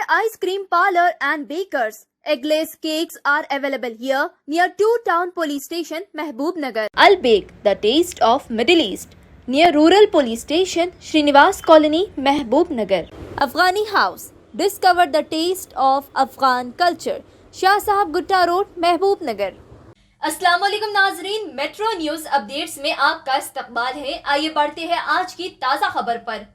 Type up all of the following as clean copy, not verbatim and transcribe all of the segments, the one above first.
Ice Cream Parlor and Bakers. Eggless cakes are available here near 2 Town Police Station, Mehboob Nagar. Al Bake, the taste of Middle East, near Rural Police Station, Srinivas Colony, Mehboob Nagar. Afghani House, discover the taste of Afghan culture. Shah Sahab Gutta Road, Mehboob Nagar. अस्सलाम वालेकुम नाजरीन, metro news updates में आपका इस्तकबाल है। आइए बढ़ते हैं आज की ताज़ा खबर पर।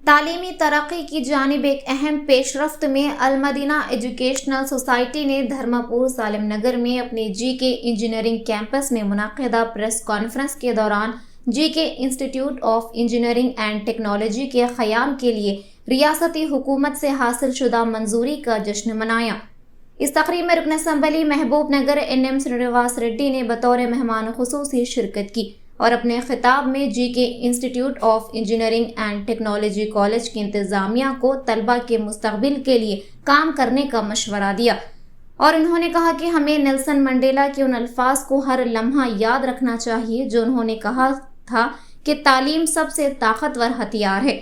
तालीमी तरक्की की जानिब एक अहम पेशरफ्त में अल-मदीना एजुकेशनल सोसाइटी ने धर्मपुर सालिम नगर में अपने जीके इंजीनियरिंग कैंपस में मुनाकिदा प्रेस कॉन्फ्रेंस के दौरान GK institute of engineering and technology के क़याम के लिए रियासती हुकूमत से हासिल शुदा मंजूरी का जश्न मनाया। इस तकरीब में रुकन असम्बली महबूब नगर एन.एम. श्रीनिवास रेड्डी ने बतौर मेहमान खुसूसी शिरकत की और अपने खिताब में GK institute of engineering and technology college की इंतज़ामिया को तलबा के मुस्तकबिल के लिए काम करने का मशवरा दिया और उन्होंने कहा कि हमें नेल्सन मंडेला के उन अल्फाज को हर लम्हा याद रखना चाहिए जो उन्होंने कहा था कि तालीम सबसे ताकतवर हथियार है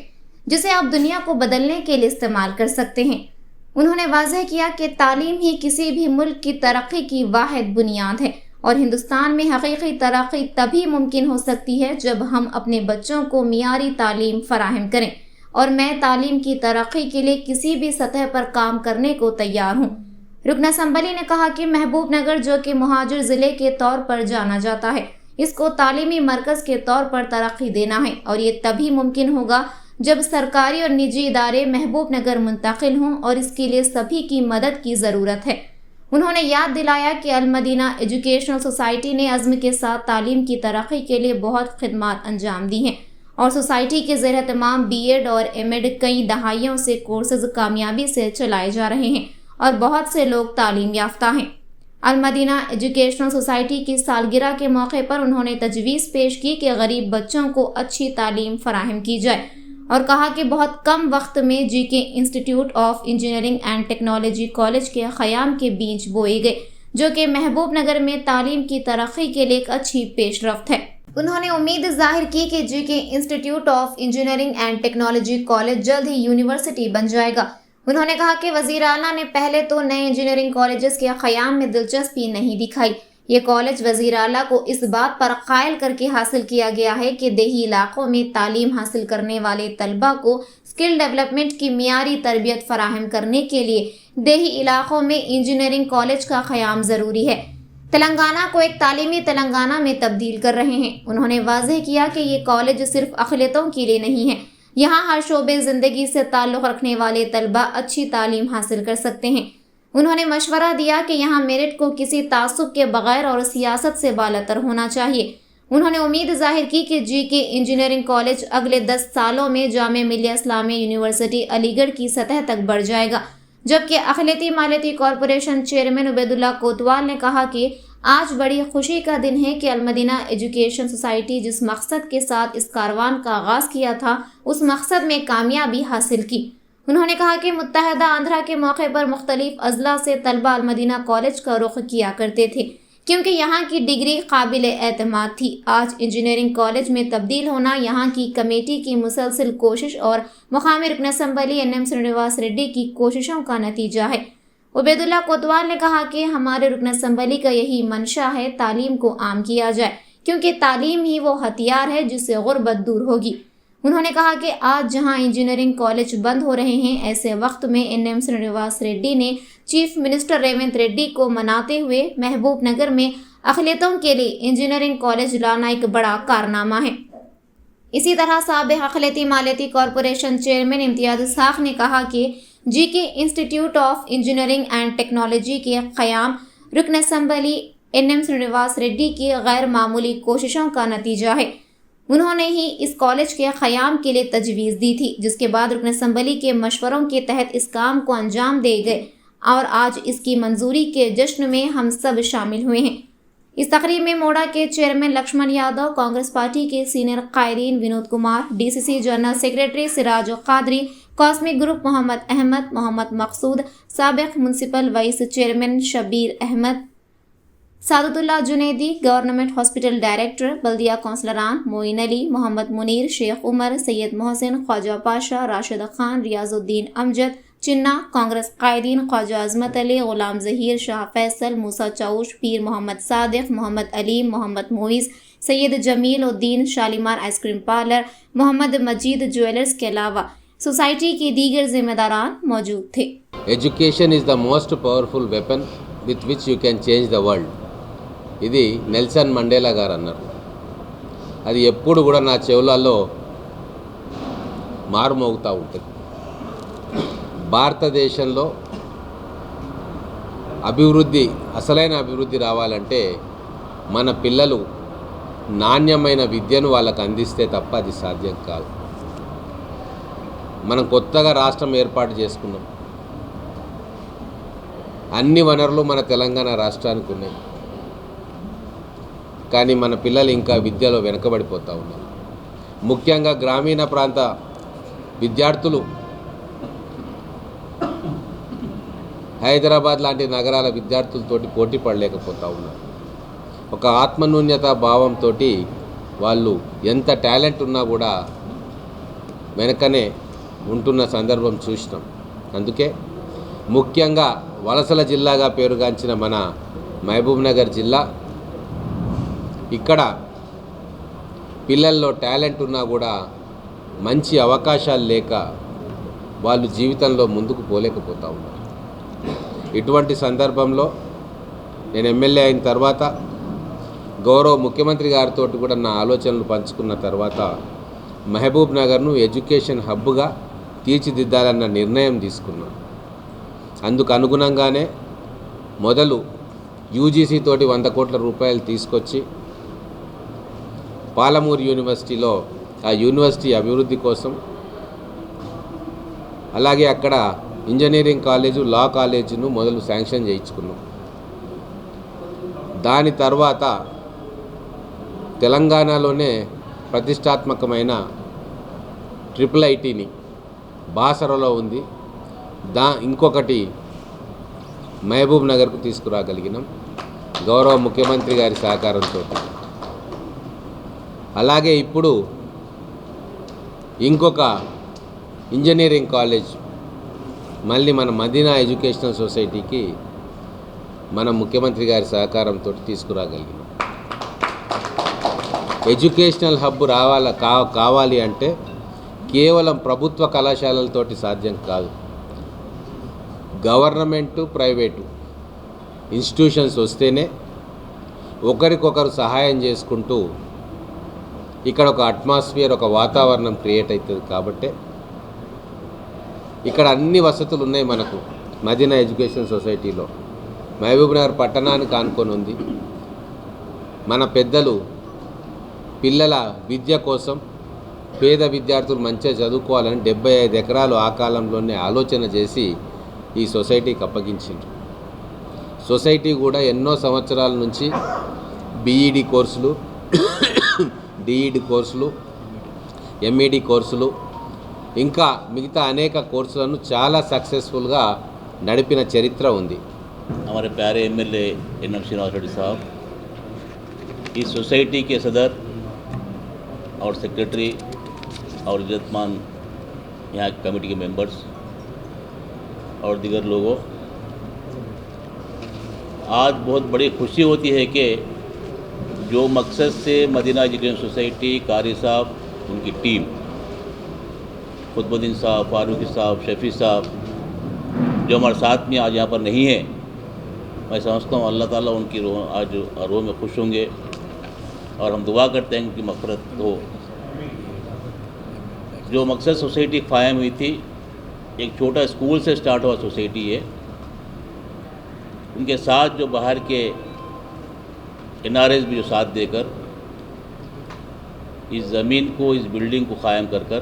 जिसे आप दुनिया को बदलने के लिए इस्तेमाल कर सकते हैं। उन्होंने वाज़ेह किया कि तालीम ही किसी भी मुल्क की तरक्की की वाहिद बुनियाद है और हिंदुस्तान में हकीकी तरक्की तभी मुमकिन हो सकती है जब हम अपने बच्चों को मियारी तालीम फराहम करें और मैं तालीम की तरक्की के लिए किसी भी सतह पर काम करने को तैयार हूँ। रुकन असम्बली ने कहा कि महबूब नगर जो कि मुहाजिर ज़िले के तौर पर जाना जाता है, इसको तालीमी मरकज़ के तौर पर तरक्की देना है और ये तभी मुमकिन होगा जब सरकारी और निजी इदारे महबूब नगर मुंतकिल हों और इसके लिए सभी की मदद की ज़रूरत है। उन्होंने याद दिलाया कि अल-मदीना एजुकेशनल सोसाइटी ने अज़्म के साथ तालीम की तरक्की के लिए बहुत खिदमात अंजाम दी हैं और सोसाइटी के ज़ेर तमाम बीएड और एमएड कई दहाइयों से कोर्सेज कामयाबी से चलाए जा रहे हैं और बहुत से लोग तालीम याफ्ता हैं। अल-मदीना एजुकेशनल सोसाइटी की सालगिरह के मौके पर उन्होंने तजवीज़ पेश की कि गरीब बच्चों को अच्छी तालीम फराहम की जाए और कहा कि बहुत कम वक्त में GK institute of engineering and technology college के क़याम के बीज बोए गए जो कि महबूब नगर में तालीम की तरक्की के लिए एक अच्छी पेशरफ्त है। उन्होंने उम्मीद जाहिर की कि GK institute of engineering and technology college जल्द ही यूनिवर्सिटी बन जाएगा। उन्होंने कहा कि वज़ीर आला ने पहले तो नए इंजीनियरिंग कॉलेजेस के क़याम में दिलचस्पी नहीं दिखाई। ये कॉलेज वज़ीर आला को इस बात पर कायल करके हासिल किया गया है कि देही इलाकों में तालीम हासिल करने वाले तलबा को स्किल डेवलपमेंट की मियारी तरबियत फराहम करने के लिए देही इलाकों में इंजीनियरिंग कॉलेज का क़याम ज़रूरी है। तेलंगाना को एक तालीमी तेलंगाना में तब्दील कर रहे हैं। उन्होंने वाज़ेह किया कि ये कॉलेज सिर्फ अक़लियतों के लिए नहीं है, यहाँ हर शोबे ज़िंदगी से ताल्लुक़ रखने वाले तलबा अच्छी तालीम हासिल कर सकते हैं। उन्होंने मशवरा दिया कि यहाँ मेरिट को किसी तासुब के बगैर और सियासत से बालातर होना चाहिए। उन्होंने उम्मीद जाहिर की कि जीके इंजीनियरिंग कॉलेज अगले 10 सालों में जामे मिल्लिया इस्लामिया यूनिवर्सिटी अलीगढ़ की सतह तक बढ़ जाएगा। जबकि अक़लियती मालियती कॉरपोरेशन चेयरमैन उबैदुल्लाह कोतवाल ने कहा कि आज बड़ी खुशी का दिन है कि अल-मदीना एजुकेशन सोसाइटी जिस मकसद के साथ इस कारवान का आगाज़ किया था उस मकसद में कामयाबी हासिल की। उन्होंने कहा कि मुत्तहदा आंध्रा के मौके पर मुख्तलिफ अजला से तलबा अल-मदीना कॉलेज का रुख किया करते थे क्योंकि यहाँ की डिग्री काबिल एतमाद थी। आज इंजीनियरिंग कॉलेज में तब्दील होना यहाँ की कमेटी की मुसलसल कोशिश और मुक़ामी रुकन असम्बली एन.एम. श्रीनिवास रेड्डी की कोशिशों का नतीजा है। उबैदुल्लाह कोतवाल ने कहा कि हमारे रुकन असम्बली का यही मंशा है तालीम को आम किया जाए क्योंकि तालीम ही वो हथियार है जिससे गुर्बत दूर होगी। उन्होंने कहा कि आज जहां इंजीनियरिंग कॉलेज बंद हो रहे हैं ऐसे वक्त में एन.एम. श्रीनिवास रेड्डी ने चीफ मिनिस्टर रेवंत रेड्डी को मनाते हुए महबूब नगर में अक़लियतों के लिए इंजीनियरिंग कॉलेज लाना एक बड़ा कारनामा है। इसी तरह साबिक़ अक़लियती मालियती कॉरपोरेशन चेयरमैन इम्तियाज़ इस्हाक़ ने कहा कि GK institute of engineering and technology के क़याम रुकन असम्बली एन.एम. श्रीनिवास रेड्डी की गैर मामूली कोशिशों का नतीजा है। उन्होंने ही इस कॉलेज के क़याम के लिए तजवीज़ दी थी जिसके बाद रुकन असम्बली के मशवरों के तहत इस काम को अंजाम दे गए और आज इसकी मंजूरी के जश्न में हम सब शामिल हुए हैं। इस तकरीब में मोड़ा के चेयरमैन लक्ष्मण यादव, कांग्रेस पार्टी के सीनियर कायरीन Vinod Kumar, DCC general secretary Siraj Qadri, cosmic group Mohammed Ahmed, Mohammed Maqsood, साबिक़ municipal vice chairman Shabbir Ahmed, Saadatullah Junaidi, government hospital director, बल्दिया कौंसलरान मोइन अली, मोहम्मद मुनीर, शेख उमर, सैयद मोहसिन, ख्वाजा पाशा, राशिद खान, रियाजुद्दीन अमजद, चिन्ना कांग्रेस कायदीन ख्वाजा अजमत अली, गुलाम जहीर, शाह फैसल, मूसा चौश, पीर मोहम्मद सादिक, मोहम्मद अलीम, मोहम्मद मोइज, सैयद जमील उद्दीन, शालीमार आइसक्रीम पार्लर, मोहम्मद मजीद ज्वेलर्स के अलावा सोसाइटी के दीगर जिम्मेदारान मौजूद थे। Education is the most powerful weapon with which you can change the world. ఇది నెల్సన్ మండేలా గారు అన్నారు. అది ఎప్పుడు కూడా నా చెవులలో మారుమోగుతూ ఉంటుంది. భారతదేశంలో అభివృద్ధి, అసలైన అభివృద్ధి రావాలంటే మన పిల్లలు నాణ్యమైన విద్యను వాళ్ళకు అందిస్తే తప్ప అది సాధ్యం కాదు. మనం కొత్తగా రాష్ట్రం ఏర్పాటు చేసుకున్నాం. అన్ని వనరులు మన తెలంగాణ రాష్ట్రానికి ఉన్నాయి. కానీ మన పిల్లలు ఇంకా విద్యలో వెనుకబడిపోతూ ఉన్నారు. ముఖ్యంగా గ్రామీణ ప్రాంత విద్యార్థులు హైదరాబాద్ లాంటి నగరాల విద్యార్థులతోటి పోటీ పడలేకపోతూ ఉన్నారు. ఒక ఆత్మన్యూన్యత భావంతో వాళ్ళు ఎంత టాలెంట్ ఉన్నా కూడా వెనకనే ఉంటున్న సందర్భం చూసినాం. అందుకే ముఖ్యంగా వలసల జిల్లాగా పేరుగాంచిన మన మహబూబ్ నగర్ జిల్లా, ఇక్కడ పిల్లల్లో టాలెంట్ ఉన్నా కూడా మంచి అవకాశాలు లేక వాళ్ళు జీవితంలో ముందుకు పోలేకపోతూ ఉన్నారు. ఇటువంటి సందర్భంలో నేను ఎమ్మెల్యే అయిన తర్వాత గౌరవ ముఖ్యమంత్రి గారితో కూడా నా ఆలోచనలు పంచుకున్న తర్వాత మహబూబ్ నగర్ను ఎడ్యుకేషన్ హబ్గా తీర్చిదిద్దాలన్న నిర్ణయం తీసుకున్నాం. అందుకు అనుగుణంగానే మొదలు యూజీసీ తోటి 100 కోట్ల రూపాయలు తీసుకొచ్చి పాలమూరు యూనివర్సిటీలో ఆ యూనివర్సిటీ అభివృద్ధి కోసం, అలాగే అక్కడ ఇంజనీరింగ్ కాలేజు, లా కాలేజీను మొదలు శాంక్షన్ చేయించుకున్నాం. దాని తర్వాత తెలంగాణలోనే ప్రతిష్టాత్మకమైన IIITని బాసరలో ఉంది, ఇంకొకటి మహబూబ్ నగర్కు తీసుకురాగలిగినాం గౌరవ ముఖ్యమంత్రి గారి సహకారంతో. అలాగే ఇప్పుడు ఇంకొక ఇంజనీరింగ్ కాలేజ్ మళ్ళీ మన మదీనా ఎడ్యుకేషనల్ సొసైటీకి మన ముఖ్యమంత్రి గారి సహకారంతో తీసుకురాగలిగినాం. ఎడ్యుకేషనల్ హబ్ కావాలి అంటే కేవలం ప్రభుత్వ కళాశాలలతోటి సాధ్యం కాదు. గవర్నమెంటు, ప్రైవేటు ఇన్స్టిట్యూషన్స్ వస్తేనే ఒకరికొకరు సహాయం చేసుకుంటూ ఇక్కడ ఒక అట్మాస్ఫియర్, ఒక వాతావరణం క్రియేట్ అవుతుంది. కాబట్టి ఇక్కడ అన్ని వసతులు ఉన్నాయి మనకు మదీనా ఎడ్యుకేషన్ సొసైటీలో. మహబూబ్ నగర్ పట్టణానికి ఆనుకొని ఉంది. మన పెద్దలు పిల్లల విద్య కోసం, పేద విద్యార్థులు మంచిగా చదువుకోవాలని 75 ఎకరాలు ఆ కాలంలోనే ఆలోచన చేసి ఈ సొసైటీకి అప్పగించిండ్రు. సొసైటీ కూడా ఎన్నో సంవత్సరాల నుంచి బీఈడి కోర్సులు, డిఈడి కోర్సులు, ఎంఈడి కోర్సులు, ఇంకా మిగతా అనేక కోర్సులను చాలా సక్సెస్ఫుల్గా నడిపిన చరిత్ర ఉంది. हमारे प्यारे एमएलए एनएम श्रीनिवास रेड्डी साहब, इस सोसाइटी के सदर और सेक्रेटरी और इज्जतमान यहाँ की कमेटी के मेंबर्स और दीगर लोगों, आज बहुत बड़ी खुशी होती है कि जो मकसद से मदीना एजुकेशन सोसाइटी, कारी साहब, उनकी टीम, खुतबुद्दीन साहब, फारूकी साहब, शफी साहब जो हमारे साथ में आज यहाँ पर नहीं है, मैं समझता हूँ अल्लाह ताला उनकी आज रूह में खुश होंगे और हम दुआ करते हैं उनकी मग़फ़िरत हो। जो मकसद सोसाइटी कायम हुई थी, एक छोटा स्कूल से स्टार्ट हुआ सोसाइटी है। उनके साथ जो बाहर के NRS भी जो साथ देकर इस ज़मीन को, इस बिल्डिंग को कायम कर कर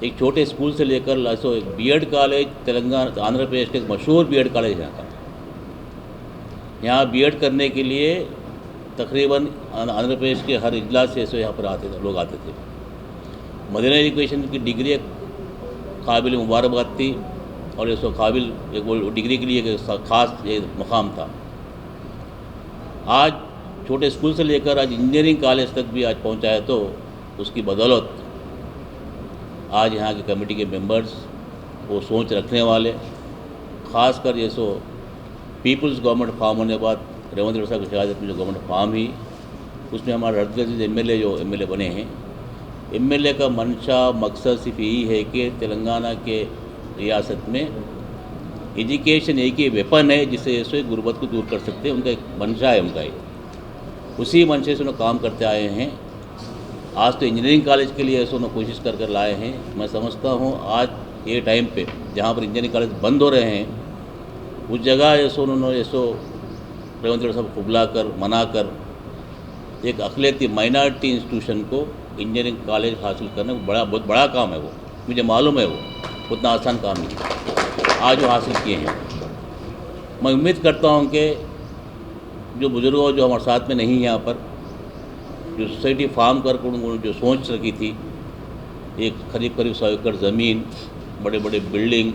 एक छोटे स्कूल से लेकर एक बीएड कॉलेज, तेलंगाना, आंध्र प्रदेश के मशहूर बीएड कॉलेज यहाँ का, यहाँ बीएड करने के लिए तकरीबन आंध्र प्रदेश के हर इजलास से यहाँ पर आते थे, लोग आते थे। मदीना एजुकेशन की डिग्री एक काबिल मुबारकबाद थी और इसको काबिल एक वो डिग्री के लिए एक ख़ास मकाम था। आज छोटे स्कूल से लेकर आज इंजीनियरिंग कॉलेज तक भी आज पहुँचा है, तो उसकी बदौलत आज यहाँ की कमेटी के मेंबर्स वो सोच रखने वाले, ख़ासकर ये सो पीपल्स गवर्नमेंट फॉर्म होने के बाद रेवंत रेड्डी साहब की क़यादत में जो गवर्नमेंट फॉर्म हुई, उसमें हमारे हरदगजीज एमएलए जो एमएलए बने हैं, एमएलए का मंशा मकसद सिर्फ यही है कि तेलंगाना के रियासत में एजुकेशन एक ही वेपन है जिससे ये गुर्बत को दूर कर सकते हैं। उनका एक मंशा है उनका, उसी मंशे से उन्हें काम करते आए हैं। आज तो इंजीनियरिंग कॉलेज के लिए ऐसे उन्होंने कोशिश कर कर लाए हैं। मैं समझता हूँ आज ये टाइम पे जहाँ पर इंजीनियरिंग कॉलेज बंद हो रहे हैं, उस जगह ऐसो उन्होंने रेवंत रेड्डी साहब को बुला कर मना कर एक अक़लियती माइनॉरिटी इंस्टीट्यूशन को इंजीनियरिंग कॉलेज हासिल करना बहुत बड़ा काम है। वो मुझे मालूम है वो उतना आसान काम नहीं है, आज वो हासिल किए हैं। मैं उम्मीद करता हूँ कि जो बुज़ुर्ग जो हमारे साथ में नहीं हैं यहाँ पर, जो सोसाइटी फार्म कर उन्होंने जो सोच रखी थी, एक करीब 100 एकड़ ज़मीन, बड़े बड़े बिल्डिंग,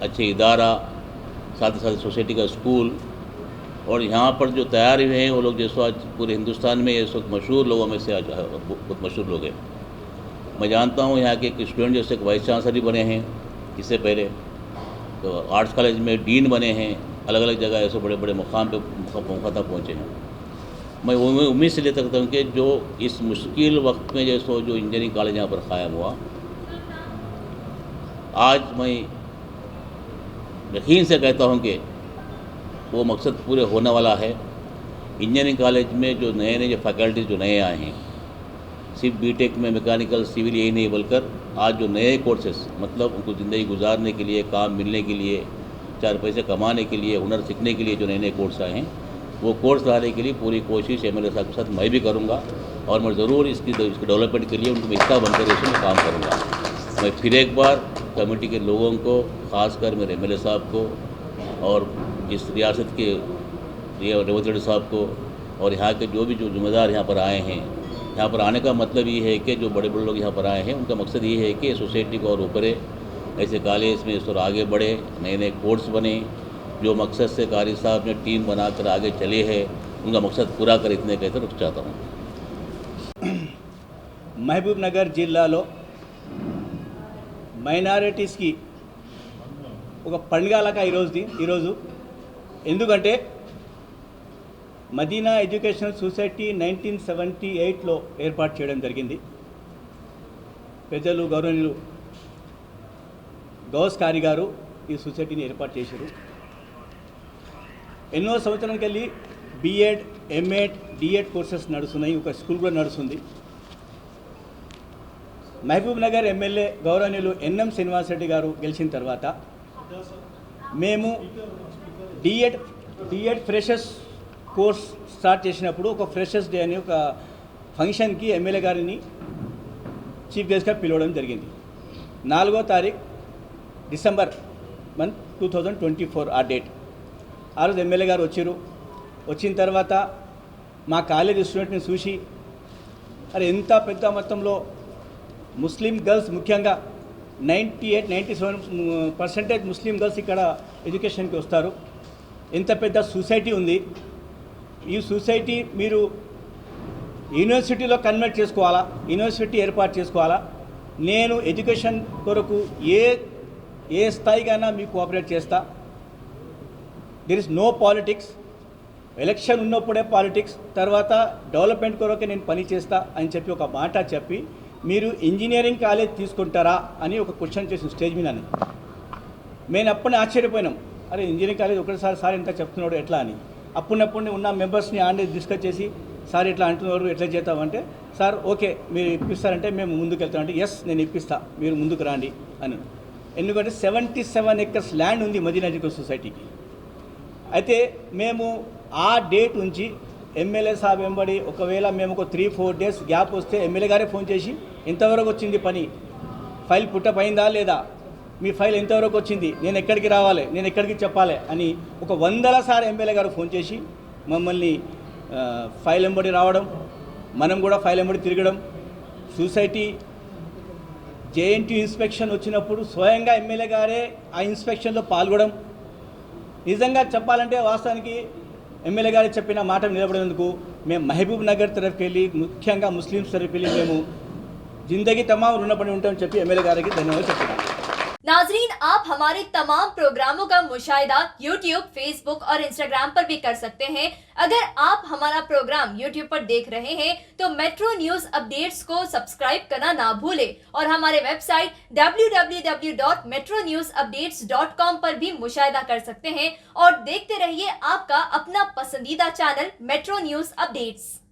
अच्छे इदारा, साथ ही साथ सोसाइटी का स्कूल, और यहाँ पर जो तैयार हुए हैं वो लोग जैसे आज पूरे हिंदुस्तान में इस वक्त मशहूर लोगों में से आज बहुत मशहूर लोग हैं। मैं जानता हूँ यहाँ के एक स्टूडेंट जैसे वाइस चांसलर बने हैं, इससे पहले तो आर्ट्स कॉलेज में डीन बने हैं, अलग अलग जगह ऐसे बड़े बड़े मुकाम पे तक पहुँचे हैं। मैं उम्मीद से लेता हूँ कि जो इस मुश्किल वक्त में जैसे जो इंजीनियरिंग कॉलेज यहाँ पर क़ायम हुआ, आज मैं यकीन से कहता हूँ कि वो मकसद पूरे होने वाला है। इंजीनियरिंग कॉलेज में जो नए जो फैकल्टीज़ जो नए आए हैं, सिर्फ बीटेक में मैकेनिकल सिविल यही नहीं, बल्कि आज जो नए कोर्सेस, मतलब उनको ज़िंदगी गुजारने के लिए, काम मिलने के लिए, 4 पैसे कमाने के लिए, हुनर सीखने के लिए जो नए नए कोर्स आए हैं, वो कोर्स लाने के लिए पूरी कोशिश एमएलए साहब के साथ मैं भी करूँगा, और मैं ज़रूर इसकी डेवलपमेंट के लिए उनको हिस्सा बनकर इसमें काम करूँगा। मैं फिर एक बार कमेटी के लोगों को, ख़ासकर मेरे एमएलए साहब को और इस रियासत के रेवंत रेड्डी साहब को और यहाँ के जो भी जो जिम्मेदार यहाँ पर आए हैं, यहाँ पर आने का मतलब ये है कि जो बड़े बड़े लोग यहाँ पर आए हैं, उनका मकसद ये है कि सोसाइटी को और ऊपर ऐसे कॉलेज में इस और आगे बढ़े, नए नए कोर्स बने। जो मकसद से कारी साहब ने टीम बनाकर आगे चले हैं, उनका मकसद पूरा कर इतने कहते रुक चाहता हूँ। మహబూబ్ నగర్ జిల్లాలో మైనారిటీస్కి ఒక పండుగలాగా ఈరోజు ఎందుకంటే మదీనా ఎడ్యుకేషనల్ సొసైటీ 1978లో ఏర్పాటు చేయడం జరిగింది. పెద్దలు గౌరవనీయులు గౌస్ కారి గారు ఈ సొసైటీని ఏర్పాటు చేశారు. ఎన్నో సంవత్సరాలకెళ్ళి బీఎడ్, ఎంఎడ్, డిఎడ్ కోర్సెస్ నడుస్తున్నాయి. ఒక స్కూల్ కూడా నడుస్తుంది. మహబూబ్ నగర్ ఎమ్మెల్యే గౌరవనీయులు ఎన్ఎం శ్రీనివాస్ రెడ్డి గారు గెలిచిన తర్వాత మేము డిఎడ్ ఫ్రెషర్స్ కోర్స్ స్టార్ట్ చేసినప్పుడు ఒక ఫ్రెషర్స్ డే అని ఒక ఫంక్షన్కి ఎమ్మెల్యే గారిని చీఫ్ గెస్ట్గా పిలవడం జరిగింది. 4వ తారీఖు డిసెంబర్ 2024 ఆ డేట్. ఆ రోజు ఎమ్మెల్యే గారు వచ్చారు. వచ్చిన తర్వాత మా కాలేజీ స్టూడెంట్ని చూసి, అరే ఎంత పెద్ద మొత్తంలో ముస్లిం గర్ల్స్, ముఖ్యంగా 98-97% ముస్లిం గర్ల్స్ ఇక్కడ ఎడ్యుకేషన్కి వస్తారు. ఎంత పెద్ద సొసైటీ ఉంది. ఈ సొసైటీ మీరు యూనివర్సిటీలో కన్వర్ట్ చేసుకోవాలా, యూనివర్సిటీ ఏర్పాటు చేసుకోవాలా. నేను ఎడ్యుకేషన్ కొరకు ఏ స్థాయికైనా మీకు కోఆపరేట్ చేస్తా. There is no politics. Election ఉన్నప్పుడే పాలిటిక్స్, తర్వాత డెవలప్మెంట్ కొరకు నేను పని చేస్తా అని చెప్పి ఒక మాట చెప్పి, మీరు ఇంజనీరింగ్ కాలేజ్ తీసుకుంటారా అని ఒక క్వశ్చన్ చేసిన స్టేజ్ మీద. మేము అప్పుడే ఆశ్చర్యపోయినాం, అరే ఇంజనీరింగ్ కాలేజ్ ఒకటిసారి సార్ ఎంత చెప్తున్నాడు ఎట్లా అని. అప్పుడప్పుడు ఉన్న మెంబర్స్ని ఆండే డిస్కస్ చేసి, సార్ ఇట్లా అంటున్నారు, ఎట్లా చేస్తామంటే, సార్ ఓకే మీరు ఇప్పిస్తారంటే మేము ముందుకు వెళ్తామంటే, ఎస్ నేను ఇప్పిస్తా, మీరు ముందుకు రాండి అని. ఎందుకంటే 77 ఎకర్స్ ల్యాండ్ ఉంది మదీనా ఎడ్యుకేషన్ సొసైటీకి. అయితే మేము ఆ డేట్ నుంచి ఎమ్మెల్యే సాబ్ వెంబడి, ఒకవేళ మేము ఒక 3-4 డేస్ గ్యాప్ వస్తే ఎమ్మెల్యే గారే ఫోన్ చేసి, ఎంతవరకు వచ్చింది పని, ఫైల్ పుట్టప్ అయిందా లేదా, మీ ఫైల్ ఎంతవరకు వచ్చింది, నేను ఎక్కడికి రావాలి, నేను ఎక్కడికి చెప్పాలి అని ఒక 100 సార్లు ఎమ్మెల్యే గారు ఫోన్ చేసి మమ్మల్ని ఫైల్ వెంబడి రావడం, మనం కూడా ఫైల్ వెంబడి తిరగడం. సొసైటీ జేఎన్టీ ఇన్స్పెక్షన్ వచ్చినప్పుడు స్వయంగా ఎమ్మెల్యే గారే ఆ ఇన్స్పెక్షన్లో పాల్గొనడం. నిజంగా చెప్పాలంటే వాస్తవానికి ఎమ్మెల్యే గారు చెప్పిన మాట నిలబడేందుకు మేము మహబూబ్ నగర్ తరఫుకి వెళ్ళి, ముఖ్యంగా ముస్లిమ్స్ తరఫుకి వెళ్ళి మేము జిందగీ తమాం రుణపడి ఉంటామని చెప్పి ఎమ్మెల్యే గారికి ధన్యవాదాలు చెప్తున్నాం. नाजरीन, आप हमारे तमाम प्रोग्रामों का मुशाहिदा YouTube, Facebook और Instagram पर भी कर सकते हैं। अगर आप हमारा प्रोग्राम YouTube पर देख रहे हैं तो मेट्रो न्यूज अपडेट्स को सब्सक्राइब करना ना भूलें और हमारे वेबसाइट www.metronewsupdates.com पर भी मुशाहिदा कर सकते हैं और देखते रहिए आपका अपना पसंदीदा चैनल मेट्रो न्यूज अपडेट्स।